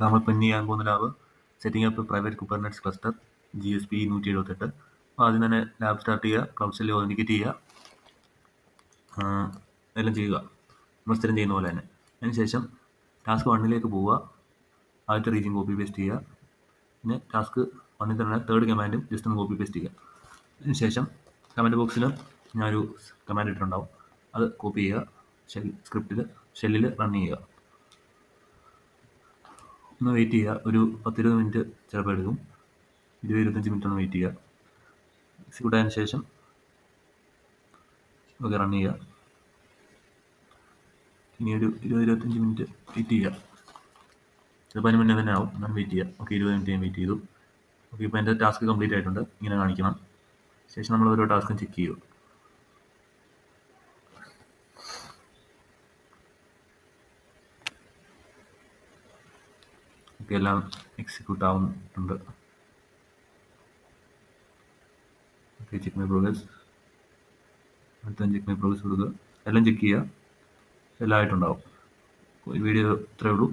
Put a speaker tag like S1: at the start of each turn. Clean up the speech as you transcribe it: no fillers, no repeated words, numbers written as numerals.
S1: നമ്മൾ പിൻ ചെയ്യാൻ പോകുന്ന lab setting up private Kubernetes cluster GSP 178. അപ്പോൾ ആദ്യം തന്നെ ലാബ് സ്റ്റാർട്ട് ചെയ്യുക, ക്ലൗഡ് സെല്ലിൽ ഓതൻറ്റിക്കേറ്റ് ചെയ്യുക, എല്ലാം ചെയ്യുക നമ്മൾ സ്ഥിരം ചെയ്യുന്ന പോലെ തന്നെ. അതിനുശേഷം ടാസ്ക് 1 പോവുക, ആദ്യത്തെ റീജിയൻ കോപ്പി പേസ്റ്റ് ചെയ്യുക, പിന്നെ ടാസ്ക് 1 തന്നെ തേർഡ് കമാൻഡും ജസ്റ്റ് ഒന്ന് കോപ്പി പേസ്റ്റ് ചെയ്യുക. അതിനുശേഷം കമാൻഡ് ബോക്സിൽ ഞാനൊരു കമാൻഡ് ഇട്ടിട്ടുണ്ടാവും, അത് കോപ്പി ചെയ്യുക, ഷെല്ലിൽ റൺ ചെയ്യുക. ഒന്ന് വെയിറ്റ് ചെയ്യുക, ഒരു 10-20 മിനിറ്റ് ചിലപ്പോൾ എടുക്കും, 20-25 മിനിറ്റ് ഒന്ന് വെയിറ്റ് ചെയ്യുക. എക്സിക്യൂട്ട് ആയതിനു ശേഷം ഓക്കെ റൺ ചെയ്യുക. ഇനി ഒരു 20-25 മിനിറ്റ് വെയിറ്റ് ചെയ്യുക, ചിലപ്പോൾ അതിന് മുന്നേ തന്നെ ആവും, ഞാൻ വെയിറ്റ് ചെയ്യുക. ഓക്കെ 20 മിനിറ്റ് ഞാൻ വെയിറ്റ് ചെയ്തു. ഓക്കെ ഇപ്പോൾ എൻ്റെ ടാസ്ക് കംപ്ലീറ്റ് ആയിട്ടുണ്ട്, ഇങ്ങനെ കാണിക്കണം. ശേഷം നമ്മൾ ഓരോ ടാസ്കും ചെക്ക് ചെയ്യുക. ഓക്കെ എല്ലാം എക്സിക്യൂട്ട് ആവുന്നുണ്ട്. ഓക്കെ ചെക്ക് മൈ പ്രോഗ്രസ്, അടുത്ത ചെക്ക് മൈ പ്രോഗ്രസ് കൊടുക്കുക, എല്ലാം ചെക്ക് ചെയ്യുക, എല്ലാം ആയിട്ടുണ്ടാവും. ഈ വീഡിയോ ഇത്രയേ ഉള്ളൂ.